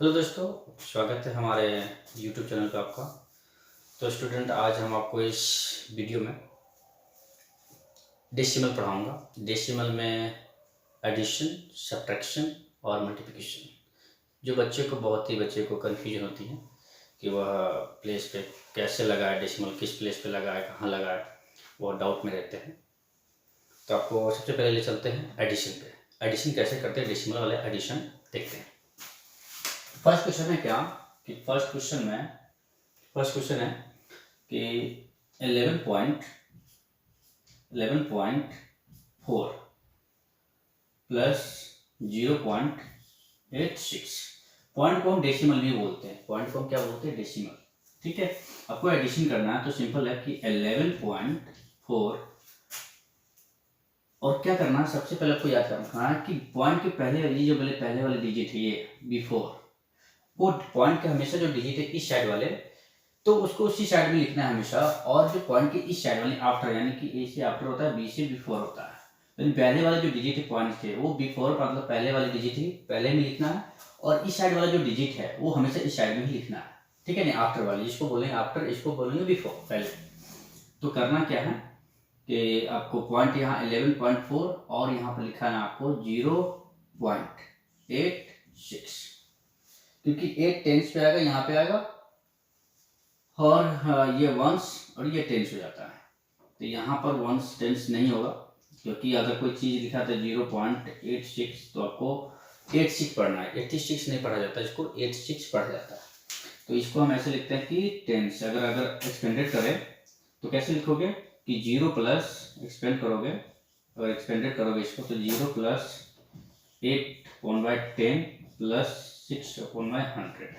Hello दोस्तों, स्वागत है हमारे यूट्यूब चैनल पे आपका। तो स्टूडेंट, आज हम आपको इस वीडियो में डेसिमल पढ़ाऊंगा। डेसिमल में एडिशन, सब्ट्रैक्शन और मल्टीप्लिकेशन, जो बच्चे को कन्फ्यूजन होती है कि वह प्लेस पे कैसे लगाए, डेसिमल किस प्लेस पे लगाए, कहाँ लगाए, वो डाउट में रहते हैं। तो आपको सबसे पहले ले चलते हैं एडिशन पे। एडिशन कैसे करते हैं, डेसिमल वाले एडिशन देखते हैं। फर्स्ट क्वेश्चन है क्या कि फर्स्ट क्वेश्चन है कि 11.4 प्लस 0.86। पॉइंट को हम डेसिमल नहीं बोलते हैं, पॉइंट को हम क्या बोलते हैं, डेसिमल। ठीक है, आपको एडिशन करना है तो सिंपल है कि 11.4 और क्या करना है, सबसे पहले आपको याद रखना है कि पॉइंट के पहले वाले डिजिट है ये बिफोर, वो पॉइंट के हमेशा जो डिजिट है इस साइड वाले, तो उसको उसी साइड में लिखना है हमेशा। और जो पॉइंट के इस साइड वाले आफ्टर, यानी कि ए से आफ्टर होता है, बी से बिफोर होता है। लेकिन पहले वाले जो डिजिट है पॉइंट के, वो बिफोर मतलब पहले वाले डिजिट ही पहले में लिखना है, और इस साइड वाला जो डिजिट है वो हमेशा इस साइड में ही लिखना है। ठीक है नहीं, आफ्टर वाले जिसको बोलेंगे आफ्टर, इसको बोलेंगे बिफोर, पहले। तो करना क्या है कि आपको पॉइंट यहाँ 11.4 और यहाँ पर लिखा है आपको 0.86, क्योंकि 8 टेंस पे आएगा, यहाँ पे आएगा, और ये वंस और ये टेंस हो जाता है। तो यहाँ पर वंस टेंस नहीं होगा, क्योंकि अगर कोई चीज़ लिखा था 0.86 तो आपको 86 पढ़ना है, 86 नहीं पढ़ा जाता, इसको 86 पढ़ा जाता है। तो इसको हम ऐसे लिखते हैं कि टेंस। अगर एक्सपेंडेड करें तो कैसे लिखोगे कि 0 प्लस एक्सपेंड करोगे, अगर एक्सपेंडेड करोगे इसको तो 0 प्लस 8/10 प्लस 6/100,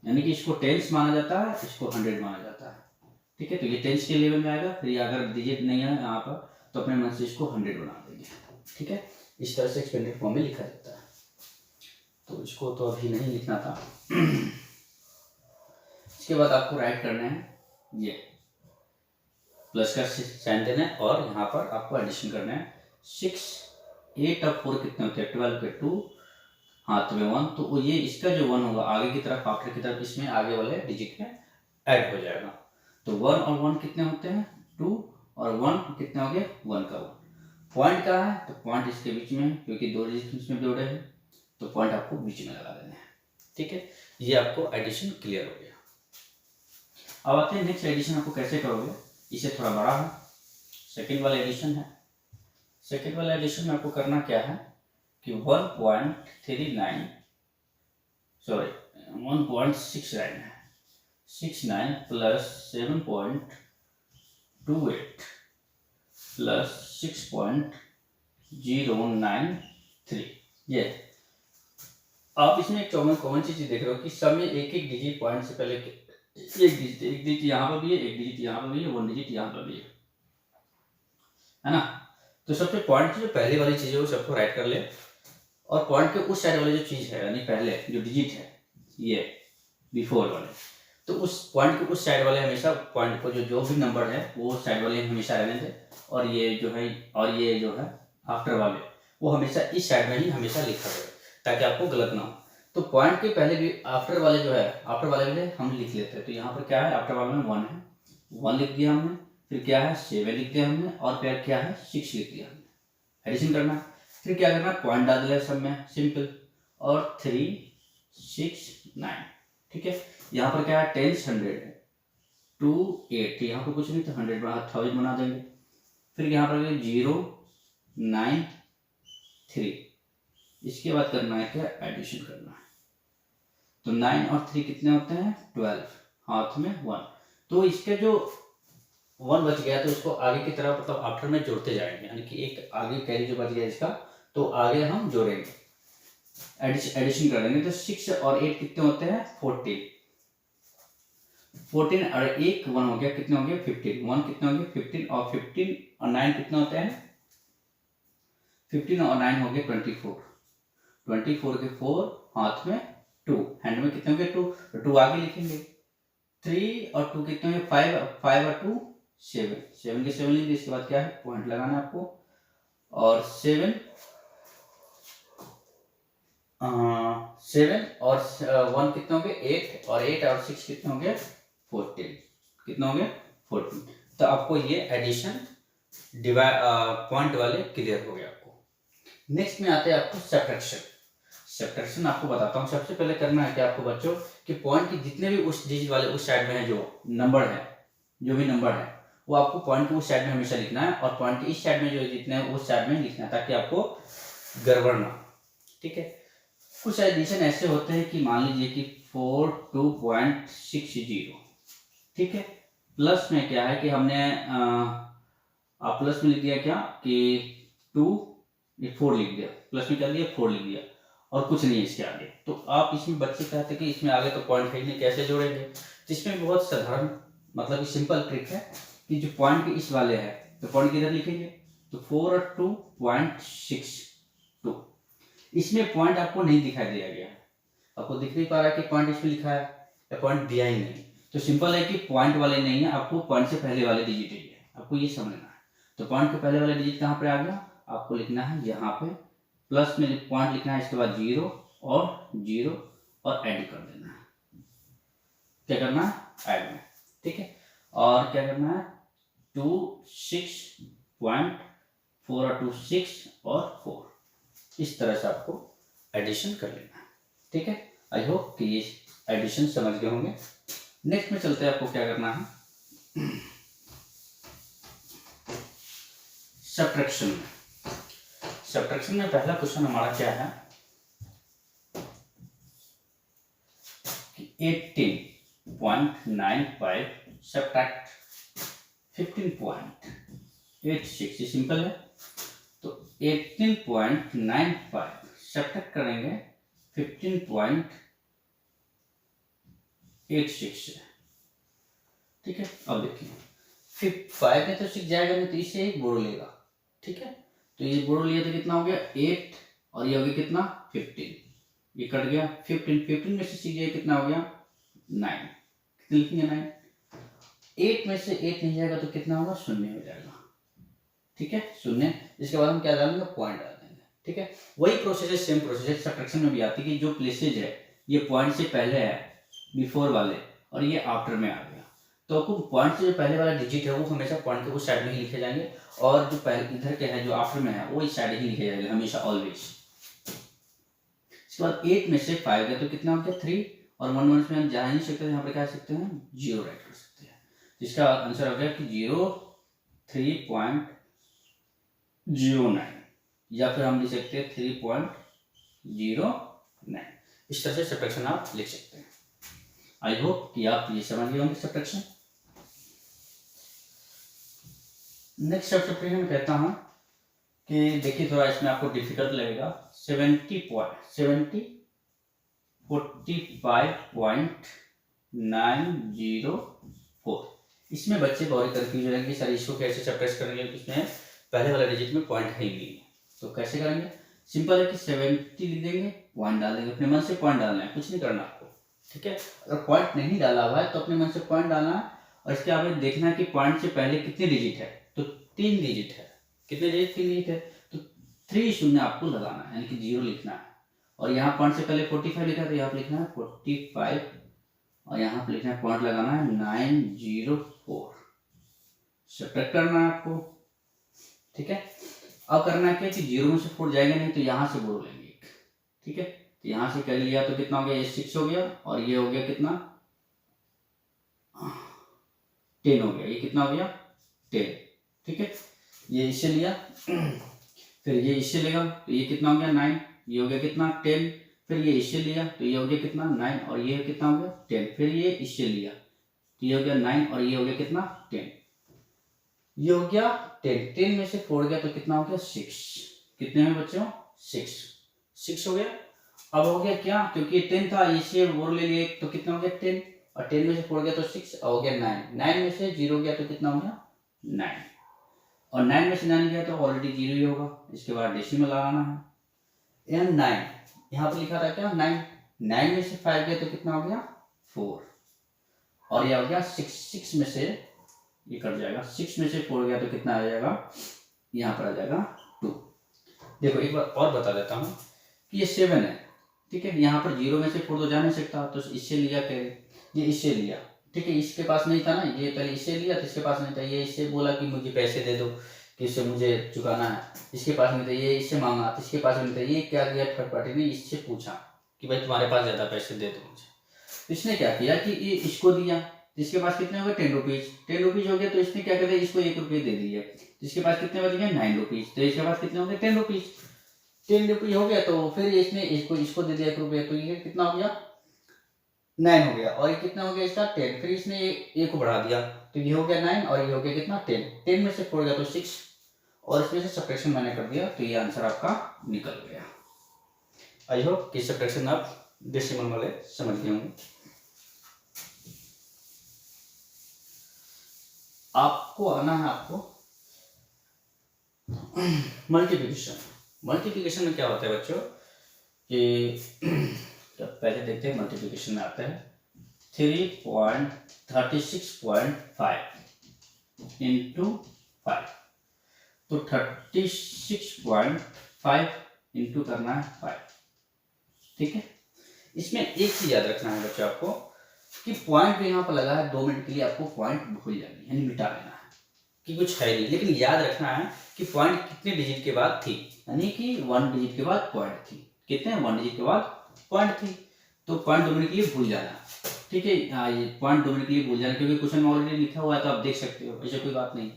यानी कि इसको टेंस माना जाता है, इसको 100 माना जाता है। ठीक है, तो ये टेंस के लेवल में आएगा। फिर अगर डिजिट नहीं है यहाँ पर तो अपने मन से इसको 100 बना देंगे। ठीक है, इस तरह से एक्सपेंडेड फॉर्म में लिखा जाता है। तो इसको तो अभी नहीं लिखना था। इसके बाद आपको राइट करना है, ये प्लस का साइन देना है, और यहाँ पर आपको एडिशन करना है। 6, 8 और 4 कितने होते हैं, 12 के 2 हाथ में 1, तो ये इसका जो 1 होगा आगे की तरफ, आफ्टर की तरफ, इसमें आगे वाले डिजिट में ऐड हो जाएगा। तो 1 और 1 कितने होते हैं, 2, और 1 कितने हो गए, 1 का 1। पॉइंट कहाँ है, तो पॉइंट इसके बीच में, क्योंकि दो डिजिट इसमें जोड़े हैं, तो पॉइंट आपको बीच में लगा देना है। ठीक है, ये आपको एडिशन क्लियर हो गया। अब आते हैं नेक्स्ट एडिशन आपको कैसे करोगे। इसे थोड़ा बड़ा है, सेकेंड वाला एडिशन है। सेकेंड वाला एडिशन में आपको करना क्या है कि 1.69 है, 69 प्लस 7.28 प्लस 6.093। ये आप इसमें एक कॉमन चीज देख रहे हो कि सब में एक एक डिजिट पॉइंट से पहले एक डिजिट यहाँ पर भी है, एक डिजिट यहाँ पर भी है, 1 डिजिट यहाँ पर भी है ना। तो सबसे पॉइंट की जो पहले वाली चीज है वो सबको राइट कर ले, और पॉइंट के उस साइड वाली जो चीज है, यानी पहले जो डिजिट है ये बिफोर वाले, तो उस पॉइंट के उस साइड वाले हमेशा, पॉइंट को जो भी नंबर है वो साइड वाले हमेशा रहने थे, और ये जो है आफ्टर वाले वो हमेशा इस साइड में ही हमेशा लिखा रहे, ताकि आपको गलत ना हो। तो पॉइंट के पहले भी आफ्टर वाले जो है, आफ्टर वाले भी हम लिख लेते हैं। तो यहाँ पर क्या है, आफ्टर वाले में 1 है, 1 लिख दिया हमने, फिर क्या है 7 लिख दिया हमने, और फिर क्या है 6 लिख दिया हमने। एडिशन करना है, फिर क्या करना है, पॉइंट डाल दिया सब में, सिंपल, और 3, 6, 9। ठीक है, यहाँ पर क्या है 10 100 है, 2 8, यहाँ पर कुछ नहीं तो 100 1000 बना देंगे। फिर यहाँ पर 0 9 3, इसके बाद करना है क्या, एडिशन करना है। तो 9 और 3 कितने होते हैं, 12, हाथ में 1। तो इसके जो 1 बच गया तो इसको आगे की तरफ, मतलब आफ्टर में जोड़ते जाएंगे, यानी कि एक आगे कैरी जो बच गया इसका, तो आगे हम जोड़ेंगे, एडिशन करेंगे। तो 6 और 8 कितने होते हैं, 14, 14 और 1 1 हो गया, कितने हो गए 15, 1 कितने हो गए 15, और 15 और 9 कितने होते हैं, 15 और 9 हो गए 24, 24 के 4 हाथ में 2, हैंड में कितने हो गए 2, तो 2 आगे लिखेंगे। 3 और 2 कितने हो गए 5, 5 और 2 7, 7 के 7 लेंगे। इसके बाद क्या है, पॉइंट लगाना है आपको, और 7 7 और 1 कितने होंगे 8, और 8 और 6 कितने होंगे 14, कितने होंगे 14। तो आपको ये एडिशन डिवाइड पॉइंट वाले क्लियर हो गए आपको। नेक्स्ट में आते हैं आपको सब्ट्रैक्शन। सब्ट्रैक्शन आपको बताता हूँ। सबसे पहले करना है क्या आपको बच्चों कि पॉइंट के जितने भी उस डिजिट वाले उस साइड में है, जो नंबर है, जो भी नंबर है वो आपको पॉइंट के उस साइड में हमेशा लिखना है, और पॉइंट के इस साइड में जो जितने हैं उस साइड में लिखना है, ताकि आपको गड़बड़ ना हो। ठीक है। कुछ एडिशन ऐसे होते हैं कि मान लीजिए कि 42.60, ठीक है। प्लस में क्या है कि हमने आप प्लस में लिख दिया क्या कि 2, ये 4 लिख दिया, प्लस में क्या दिया 4 लिख दिया, और कुछ नहीं है इसके आगे। तो आप इसमें बच्चे कहते हैं कि इसमें आगे तो पॉइंट है ही नहीं, कैसे जोड़ेंगे। तो इसमें बहुत साधारण मतलब कि सिंपल ट्रिक है कि जो पॉइंट के इस वाले है तो पॉइंट किधर लिखेंगे, तो 4 और 2.62। इसमें पॉइंट आपको नहीं दिखाई दिया गया है, आपको दिख नहीं पा रहा है कि पॉइंट इसमें लिखा है या पॉइंट दिया ही नहीं। तो सिंपल है कि पॉइंट वाले नहीं है, आपको पॉइंट से पहले वाले डिजिट ही है, आपको ये समझना है। तो पॉइंट के पहले वाले डिजिट कहाँ पे आ गया, आपको लिखना है यहाँ पे, प्लस में पॉइंट लिखना है, इसके बाद 0 और ऐड कर देना है। क्या करना है, ऐड में, ठीक है। और क्या करना है 26.4 और 2 6 और 4, इस तरह से आपको एडिशन कर लेना है। ठीक है। आई होप कि ये एडिशन समझ गए होंगे। नेक्स्ट में चलते हैं, आपको क्या करना है सब्ट्रैक्शन में। सब्ट्रैक्शन में पहला क्वेश्चन हमारा क्या है कि 18.95 सब्ट्रैक्ट 15.86, ये सिंपल है। तो 18.95 सब्ट्रैक्ट करेंगे 15.86 से, ठीक है। अब देखिए 5 में तो 6 जाएगा नहीं, तो इससे एक बोरो लेगा, ठीक है। तो ये बोरो लिया तो कितना हो गया 8, और ये हो गया कितना 15, ये कट गया 15 में से 6 जाएगा कितना हो गया 9, कितने लिखेंगे 9। 8 में से 8 नहीं जाएगा तो कितना होगा 0 हो जाएगा, ठीक है 0। इसके बाद हम क्या डालेंगे पॉइंट डाल देंगे, ठीक है। वही प्रोसेस है, सेम प्रोसेस है, सब्ट्रैक्शन में भी आती है कि जो प्लेसेज है ये पॉइंट से पहले है बिफोर वाले, और ये आफ्टर में आ गया। तो आपको पॉइंट से जो पहले वाला डिजिट है वो हमेशा पॉइंट के उस साइड में ही लिखे जाएंगे, और जो पहले इधर के है जो आफ्टर में है वो इस साइड ही लिखे जाएंगे हमेशा, ऑलवेज। इसके बाद 8 में से 5 गया तो कितना हो गया 3, और 1 में हम जा नहीं सकते, यहाँ पर क्या सकते हैं 0 राइट कर सकते हैं। इसका आंसर हो गया कि 03.09, या फिर हम लिख सकते हैं 3.09। इस तरह से सब्ट्रैक्शन आप लिख सकते हैं। आई होप कि आप ये समझ गए होंगे सब्ट्रैक्शन। नेक्स्ट सब्ट्रैक्शन में कहता हूं कि देखिए थोड़ा इसमें आपको डिफिकल्ट लगेगा। 45.904, इसमें बच्चे बहुत कंफ्यूज हो जाएंगे सर इसको कैसे सब्ट्रैक्ट करेंगे, इसमें पहले वाला डिजिट में पॉइंट है ही नहीं, तो कैसे करेंगे। सिंपल है कि 70 लिख देंगे, पॉइंट डाल देंगे, अपने मन से पॉइंट डालना है, कुछ नहीं करना आपको, ठीक है। अगर पॉइंट नहीं डाला हुआ है तो अपने मन से पॉइंट डालना है, और इसके बाद देखना है कि पॉइंट से पहले कितने डिजिट है, तो 3 डिजिट है। कितने डिजिट 3 डिजिट है, तो 3 शून्य आपको लगाना है, यानी कि 0 लिखना है। और यहाँ पॉइंट से पहले 45 लिखा है तो यहाँ पे लिखना है 45, और यहाँ पे लिखना है पॉइंट लगाना है 904, सब्ट्रैक्ट करना है आपको, ठीक है। अब करना है क्या कि 0 में से 4 जाएगा नहीं, तो यहाँ से बोल लेंगे, ठीक है। तो यहाँ से कर लिया तो कितना हो गया, ये 6 हो गया, और ये हो गया कितना 10 हो गया, ये कितना हो गया 10, ठीक है। ये इससे लिया फिर ये इससे लेगा तो ये कितना हो गया 9, ये हो गया कितना 10, फिर ये इससे लिया तो ये हो गया कितना 9, और ये कितना हो गया 10, फिर ये इससे लिया तो ये हो गया 9, और ये हो गया कितना 10, ये हो गया 10। 10 में से 4 गया तो कितना हो गया 6, कितने में बच्चों 6 हो गया। अब हो गया क्या, क्योंकि 10 था इसे बोर ले लिए तो कितना हो गया 10, और 10 में से 4 गया तो 6, हो गया 9। 9 में से 0 गया तो कितना हो गया 9, और 9 में से 9 गया तो ऑलरेडी 0 ही होगा। इसके बाद डेसिमल लगाना है, एन 9 यहाँ पे लिखा था क्या 9, 9 में से 5 गया तो कितना हो गया 4, और यह हो गया 6 में से ये कट जाएगा, 6 में से 4 गया तो कितना आ जाएगा, यहाँ पर आ जाएगा 2। देखो एक बार और बता देता हूँ कि ये 7 है, ठीक है, यहाँ पर 0 में से 4 तो जा नहीं सकता, तो इससे लिया कैरी, ये इससे लिया, ठीक है, इसके पास नहीं था ना, ये पहले इससे लिया तो इसके पास नहीं था, ये इससे बोला कि मुझे पैसे दे दो कि इससे मुझे चुकाना है, इसके पास नहीं था, ये इससे मांगा तो इसके पास नहीं था, ये क्या किया थर्ड पार्टी ने इससे पूछा कि भाई तुम्हारे पास ज़्यादा पैसे दे दो मुझे, तो इसने क्या किया कि ये इसको दिया, इसके पास कितने हो गए 10 रुपीज़, 10 रुपीज़ हो गया, तो इसने क्या कर दिया इसको 1 रुपये दे दिया, तो इसके पास कितने बच गए 9 रुपीज़, तो इसके पास कितने हो गए 10 रुपीज़, 10 रुपीज़ हो गया, तो फिर इसने इसको दे दिया 1 रुपये, तो ये कितना हो गया 9 हो गया, और ये कितना हो गया इसका 10, फिर इसने ये को बढ़ा दिया, तो ये हो गया 9 और ये हो गया कितना 10, 10 में से 4 गया तो 6, और इसमें से सब्ट्रैक्शन मैंने कर दिया, तो ये आंसर आपका निकल गया। आई होप कि सब्ट्रैक्शन आप डेसिमल वाले समझ गए होंगे। आपको आना है आपको मल्टीप्लिकेशन। मल्टीप्लिकेशन में क्या होता है बच्चों कि पहले देखते हैं मल्टीप्लिकेशन में आता है 3.36.5 इंटू 5, तो 36.5 इंटू करना है 5, ठीक है। इसमें एक चीज याद रखना है बच्चों आपको कि पॉइंट यहाँ पर लगा है 2 मिनट के लिए, आपको पॉइंट भूल जानी यानी मिटा लेना है कि कुछ है नहीं, लेकिन याद रखना है कि पॉइंट कितने डिजिट के बाद थी, यानी कि 1 डिजिट के बाद पॉइंट थी, कितने 1 डिजिट के बाद पॉइंट थी, तो पॉइंट 2 मिनट के लिए भूल जाना, ठीक है। ये पॉइंट 2 मिनट के लिए भूल जाना, क्योंकि क्वेश्चन में ऑलरेडी लिखा हुआ है तो आप देख सकते हो, ऐसा कोई बात नहीं।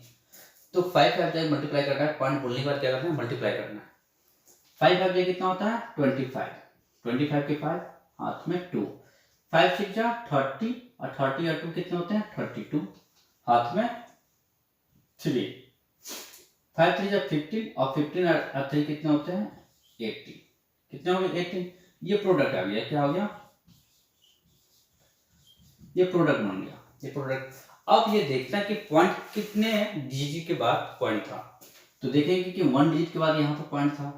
तो 5 जब मल्टीप्लाई करना है, पॉइंट भूलने के बाद क्या करना है मल्टीप्लाई करना है, 5 5 कितना होता है 25, 25 के 5 हाथ में 2, 5 6 जा 30 और 30 और 2 कितने होते हैं 32, हाथ में 3, 5 3 जा 15 और 15 और 3 कितने होते हैं 18, कितने हो गए 18, ये प्रोडक्ट आ गया, क्या हो गया ये प्रोडक्ट बन गया, ये प्रोडक्ट। अब ये देखना है कि पॉइंट कितने डिजिट के बाद पॉइंट था, तो देखेंगे कि 1 डिजिट के बाद यहाँ पर पॉइंट था,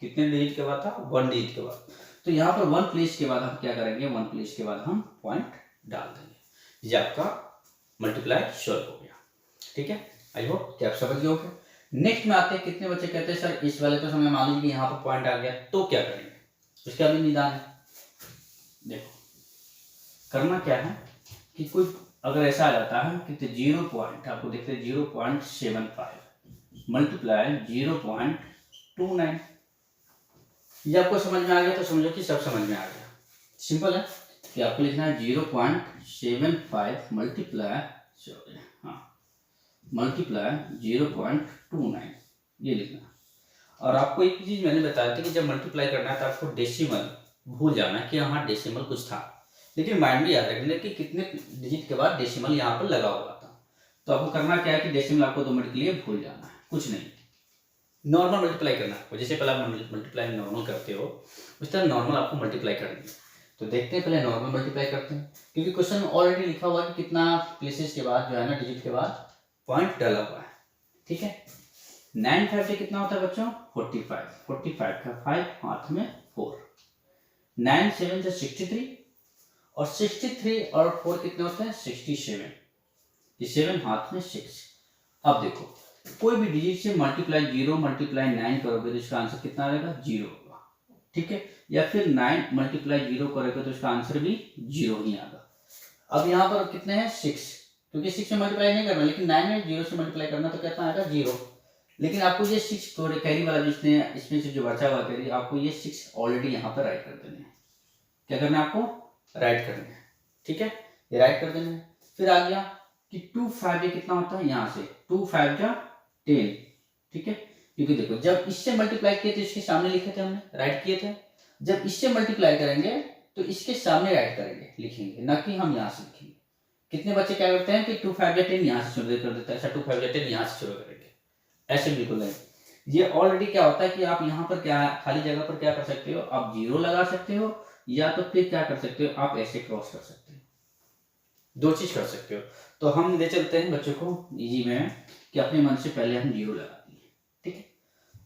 कितने डिजिट के बाद था 1 डिजिट के बाद, तो यहाँ पर 1 प्लेस के बाद हम क्या करेंगे 1 प्लेस के बाद हम पॉइंट डाल देंगे, ये आपका मल्टीप्लाई सॉल्व हो गया, ठीक है। आई होप कि आप समझ गए होंगे। नेक्स्ट में आते हैं, कितने बच्चे कहते हैं सर इस वाले तो समय मान लीजिए यहाँ पर पॉइंट आ गया तो क्या करेंगे, उसका भी निदान है। देखो करना क्या है कि कोई अगर ऐसा आ जाता है कि 0 पॉइंट आपको देखते हैं 0.75 मल्टीप्लाई 0.29, ये आपको समझ में आ गया तो समझो कि सब समझ में आ गया, सिंपल है कि आपको लिखना है 0.75 मल्टीप्लाई 0.29 ये लिखना। और आपको एक चीज मैंने बताया था कि जब मल्टीप्लाई करना है तो आपको डेसिमल भूल जाना है कि हाँ डेसिमल कुछ था, लेकिन माइंड में याद रखना कि कितने डिजिट के बाद डेसिमल यहाँ पर लगा हुआ था, तो आपको करना क्या है कि डेसिमल आपको 2 मिनट के लिए भूल जाना है, कुछ नहीं, नॉर्मल मल्टीप्लाई करना है, जैसे पहले आप मल्टीप्लाई नॉर्मल करते हो उस तरह नॉर्मल आपको मल्टीप्लाई करनी है। तो देखते हैं पहले नॉर्मल मल्टीप्लाई करते हैं, क्योंकि क्वेश्चन में ऑलरेडी लिखा हुआ है कि कितना प्लेसेस के बाद जो है ना डिजिट के बाद पॉइंट डाला हुआ है, ठीक है। 9 5 से कितना होता है बच्चों 45, 45 का 5 हाथ में 4, 9 7 से 63 और 63 और 4 कितने होते हैं 67, ये 7 हाथ में 6। अब देखो कोई भी डिजिट से मल्टीप्लाई 0 मल्टीप्लाई 9 करोगे तो इसका आंसर कितना आएगा 0 होगा, ठीक है, या फिर 9 मल्टीप्लाई 0 करोगे तो इसका आंसर भी 0 ही आएगा। अब यहाँ पर कितने हैं 6, क्योंकि 6 से मल्टीप्लाई नहीं करना, लेकिन 9 में 0 से मल्टीप्लाई करना तो कितना आएगा 0, लेकिन आपको ये 6 कैरी वाला जिसने इसमें से जो बचा हुआ कैरी आपको ये 6 ऑलरेडी यहाँ पर राइट कर देने हैं, क्या करना है आपको राइट करना है, ठीक है, ये राइट कर देना है। फिर आ गया कि 2 5 ये कितना होता है यहाँ से 2 5 जा 10, ठीक है, क्योंकि देखो जब इससे मल्टीप्लाई किए थे इसके सामने लिखे थे हमने राइट किए थे, जब इससे मल्टीप्लाई करेंगे तो इसके सामने राइट करेंगे लिखेंगे, ना कि हम यहाँ से लिखेंगे। कितने बच्चे क्या करते हैं कि 2 5 या 10 यहाँ से शुरू कर देता है, ऐसा 2 5 या 10 यहाँ से शुरू करेंगे, ऐसे बिल्कुल नहीं। ये ऑलरेडी क्या होता है कि आप यहाँ पर क्या खाली जगह पर क्या कर सकते हो आप 0 लगा सकते हो, या तो फिर क्या कर सकते हो आप ऐसे क्रॉस कर सकते हो, 2 चीज कर सकते हो। तो हम ले चलते हैं बच्चों को इजी में कि अपने मन से पहले हम 0 लगा दिए, ठीक है।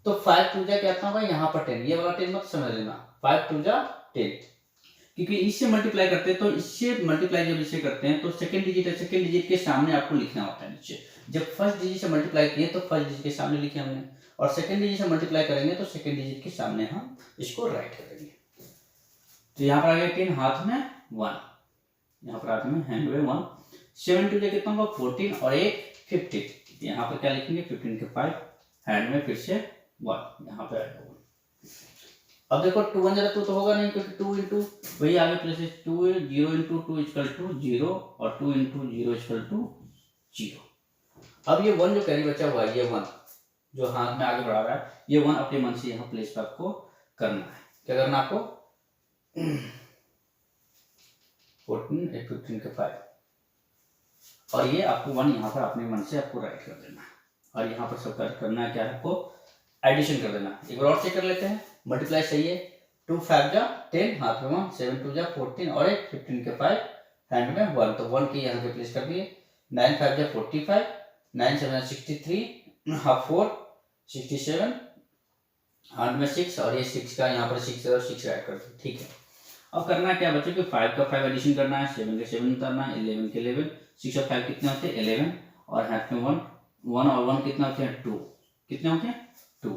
तो 5 2 जा क्या होगा यहाँ पर 10, ये वाला 10 मत समझ लेना, 5 2 जा 10, क्योंकि इससे मल्टीप्लाई करते हैं तो इससे मल्टीप्लाई जब इसे करते हैं तो सेकंड डिजिट है, सेकंड डिजिट के सामने आपको लिखना होता है नीचे। जब फर्स्ट डिजिट से मल्टीप्लाई किए तो फर्स्ट डिजिट के सामने लिखे हमने, और सेकंड डिजिट से मल्टीप्लाई करेंगे तो सेकंड डिजिट के सामने हम इसको राइट करेंगे। तो यहाँ पर आ गया 10, हाथ में 1, यहाँ पर हाथ में हैंड में 1, 7 टू कितना होगा 14 और 1 15, यहाँ पर क्या लिखेंगे 15 के 5, हैंड में फिर से 1, यहाँ पे आएगा 1। अब देखो 2 1 जरा 2 तो होगा नहीं, क्योंकि 2 इंटू वही आगे प्लस 2, 0 इंटू 2 इक्वल टू 0 और 2 इंटू 0 इक्वल टू 0। अब ये 1 जो कैरी बचा हुआ है, ये 1 जो हाथ में आगे बढ़ा रहा है, ये 1 अपने मन से यहाँ प्लेस पे आपको करना है। क्या करना आपको 14 एक 15 के 5, और ये आपको 1 यहाँ पर अपने मन से आपको राइट कर देना है, और यहाँ पर सब करना है क्या है, आपको एडिशन कर देना। एक बार और चेक कर लेते हैं, मल्टीप्लाई सही है, 2 5 जा 10, हाथ में 1, 7 2 जा 14 और 1 15 के 5, हैंड में 1, तो 1 की यहाँ पे प्लेस कर दिए, 9 5 जा 45, 9 7 63, हाफ 4 67, हैंड में 6 और ये 6 का यहाँ पर 6 और 6 ऐड कर दिए। ठीक है, अब करना क्या बच्चों कि 5 का 5 एडिशन करना है, 7 के 7 उतारना है, 11 के 11, 6 और 5 कितने होते हैं 11, और हाथ में 1 1 और 1 कितना होते हैं 2, कितने होते हैं 2।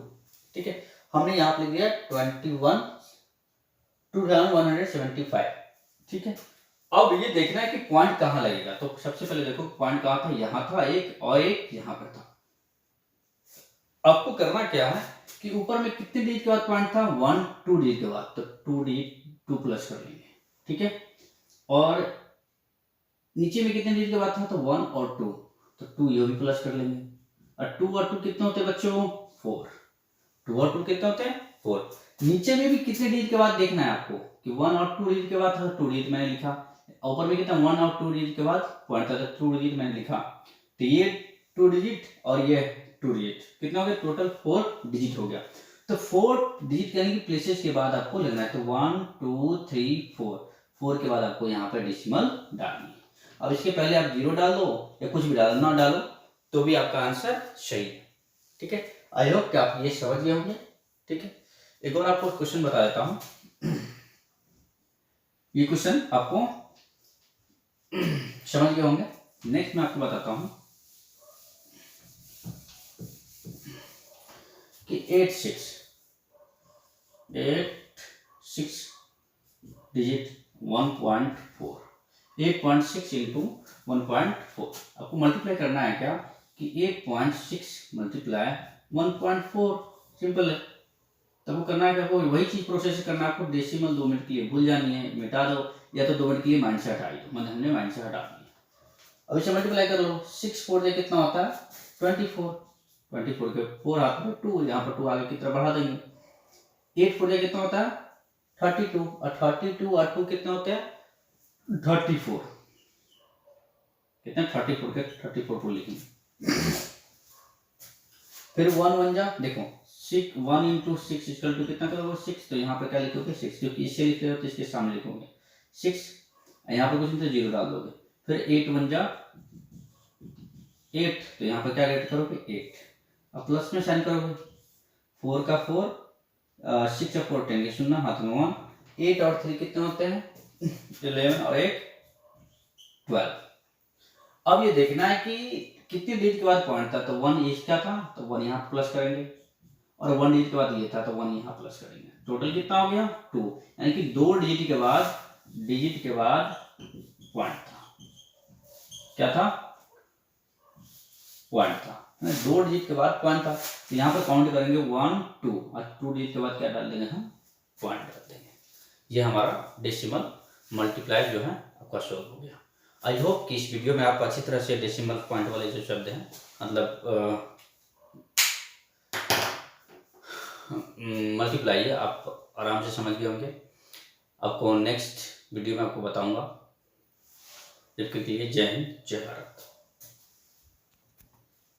ठीक है, हमने यहाँ पे लिख दिया 21,175। ठीक है, अब ये देखना है कि पॉइंट कहाँ लगेगा। तो सबसे पहले देखो पॉइंट कहाँ था, यहाँ था एक, और एक यहाँ पर था। आपको करना क्या है कि ऊपर में कितने डिजिट के बाद पॉइंट था 1 2 डिजिट के बाद, तो 2 डिजिट 2 प्लस कर लेंगे। ठीक है, और नीचे में कितने डिजिट के बाद था, तो 1 और 2, तो 2 ये भी प्लस कर लेंगे, और 2 और 2 कितने होते हैं बच्चों 4, 2 और 2 कितने होते हैं 4। नीचे में भी कितने डिजिट के बाद देखना है आपको कि 1 और 2 डिजिट के बाद था, 2 डिजिट मैंने लिखा, ऊपर में कितना 1 और 2 डिजिट के बाद पॉइंट था, तो 2 डिजिट मैंने लिखा, तो ये 2 डिजिट और ये 2 डिजिट कितना हो गया, टोटल 4 डिजिट हो गया। तो 4 डिजिट करने की प्लेसेस के बाद आपको लगना है, तो 1 2 3 4 के बाद आपको यहाँ पर डेसिमल डालनी है। अब इसके पहले आप 0 डाल दो या कुछ भी डालो, ना डालो तो भी आपका आंसर सही है। ठीक है, आई होप कि आप ये समझ गए होंगे। ठीक है, एक और आपको क्वेश्चन बता देता हूं, ये क्वेश्चन आपको समझ गए होंगे। नेक्स्ट मैं आपको बताता हूं कि 8 6 डिजिट 1.4, 8.6 इंटू 1.4 आपको मल्टीप्लाई करना है क्या कि 8.6 मल्टीप्लाई 1.4, सिंपल है। तब वो करना है क्या, आपको वही चीज प्रोसेस करना है, आपको डेसिमल 2 मिनट के लिए भूल जानी है, मिटा दो, या तो 2 मिनट के लिए माइनस से हटा दो, मतलब हमने माइनस से हटा दिया। अब इसे मल्टीप्लाई कर लो, 6 4 से कितना होता है 24, 24 के 4 हाथ में 2, यहाँ पर 2 आगे की तरफ बढ़ा देंगे, 8 4 से कितना होता है 32, और 32 और 2 कितने होते हैं 34, कितने 34 के 34 को लिखेंगे। फिर 1 1 जा देखो 6, 1 इंटू 6 इक्वल टू कितना करोगे 6, तो यहाँ पर क्या लिखोगे 6, क्योंकि इससे लिख रहे हो तो इसके सामने लिखोगे 6, यहाँ पर कुछ नहीं तो 0 डाल दोगे। फिर 8 1 जा 8, तो यहाँ पर क्या रेट करोगे 8, अब प्लस में साइन करोगे, 4 का 4, 6 और 4 10 के 0, हाथ में 1, 8 और 3 कितने होते हैं 11 और 1 12। अब ये देखना है कि कितने डिजिट के बाद पॉइंट था, तो 1 इसका था तो 1 यहाँ प्लस करेंगे, और 1 डिजिट के बाद ये था तो 1 यहाँ प्लस करेंगे, टोटल कितना हो गया 2, यानी कि 2 डिजिट के बाद पॉइंट था, क्या था पॉइंट था, 2 डिजिट के बाद पॉइंट था, तो यहाँ पर काउंट करेंगे 1 2, और 2 डिजिट के बाद क्या डाल देंगे हम पॉइंट डाल देंगे। ये हमारा डेसिमल मल्टीप्लाई जो है आपका सॉल्व हो गया। आई होप कि इस वीडियो में आप अच्छी तरह से डेसिमल पॉइंट वाले जो शब्द हैं, मतलब मल्टीप्लाई है, आप आराम से समझ गए होंगे। आपको नेक्स्ट वीडियो में आपको बताऊंगा। जब के लिए जय हिंद जय भारत।